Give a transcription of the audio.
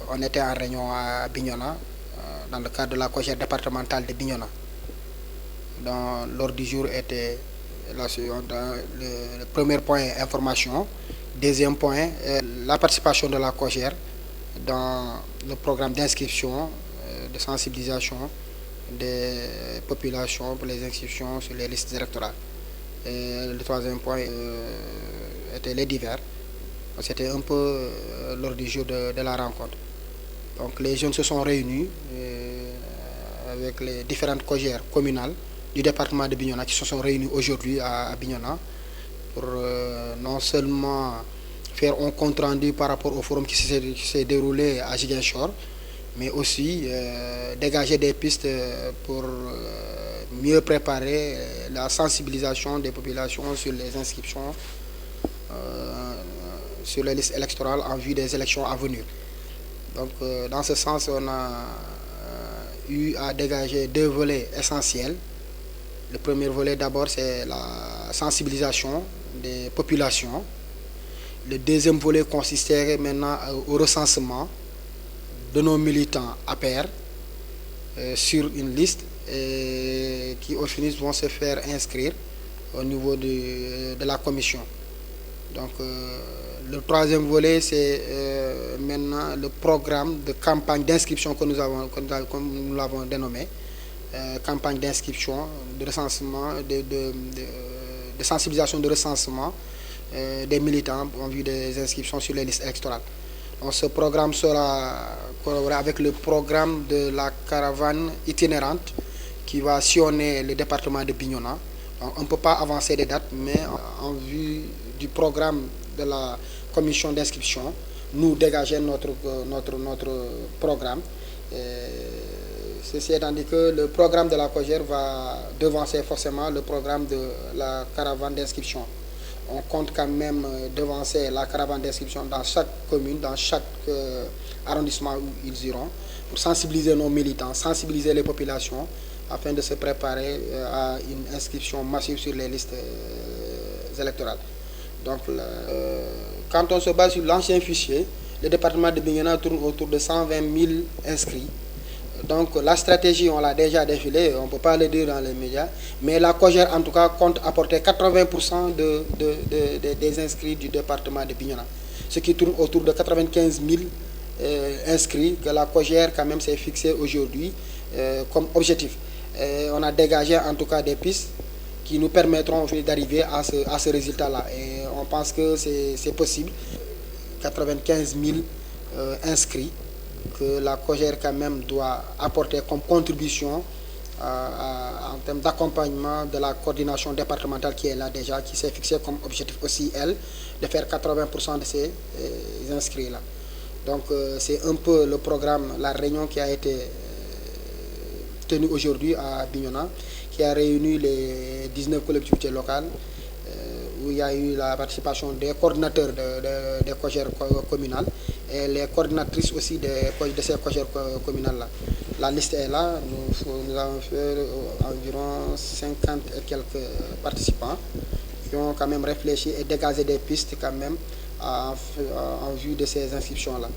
on était en réunion à Bignona, dans le cadre de la cogère départementale de Bignona. L'ordre du jour était le premier point information, deuxième point la participation de la cogère dans le programme d'inscription, de sensibilisation des populations pour les inscriptions sur les listes électorales. Et le troisième point était les divers. C'était un peu l'ordre du jour de la rencontre. Donc les jeunes se sont réunis avec les différentes cogères communales du département de Bignona qui se sont réunis aujourd'hui à Bignona pour non seulement faire un compte rendu par rapport au forum qui s'est déroulé à Ziguinchor, mais aussi dégager des pistes pour mieux préparer la sensibilisation des populations sur les inscriptions sur les listes électorales en vue des élections à venir. Donc dans ce sens, on a eu à dégager deux volets essentiels. Le premier volet d'abord, c'est la sensibilisation des populations. Le deuxième volet consisterait maintenant au recensement de nos militants à pair sur une liste qui au final vont se faire inscrire au niveau de la commission. Donc le troisième volet, c'est maintenant le programme de campagne d'inscription que nous l'avons dénommé. Campagne d'inscription, de recensement, de sensibilisation de recensement des militants en vue des inscriptions sur les listes électorales. Donc, ce programme sera collaboré avec le programme de la caravane itinérante qui va sillonner le département de Bignona. Donc, on ne peut pas avancer les dates, mais en vue du programme de la commission d'inscription, nous dégager notre programme. Ceci étant dit que le programme de la cogère va devancer forcément le programme de la caravane d'inscription. On compte quand même devancer la caravane d'inscription dans chaque commune, dans chaque arrondissement où ils iront, pour sensibiliser nos militants, sensibiliser les populations, afin de se préparer à une inscription massive sur les listes électorales. Donc, quand on se base sur l'ancien fichier, le département de Bignona tourne autour de 120 000 inscrits. Donc la stratégie, on l'a déjà défilée, on ne peut pas le dire dans les médias, mais la cogère en tout cas compte apporter 80% des inscrits du département de Bignona, ce qui tourne autour de 95 000 inscrits que la cogère quand même s'est fixé aujourd'hui comme objectif. On a dégagé en tout cas des pistes qui nous permettront d'arriver à ce résultat-là, et on pense que c'est possible. 95 000 inscrits que la cogère quand même doit apporter comme contribution en termes d'accompagnement de la coordination départementale qui est là déjà, qui s'est fixée comme objectif aussi, elle, de faire 80% de ces inscrits-là. Donc c'est un peu le programme, la réunion qui a été tenue aujourd'hui à Bignona, qui a réuni les 19 collectivités locales, où il y a eu la participation des coordinateurs des cogères communales et les coordinatrices aussi de ces cogères communales-là. La liste est là, nous avons fait environ 50 et quelques participants qui ont quand même réfléchi et dégagé des pistes quand même en vue de ces inscriptions-là.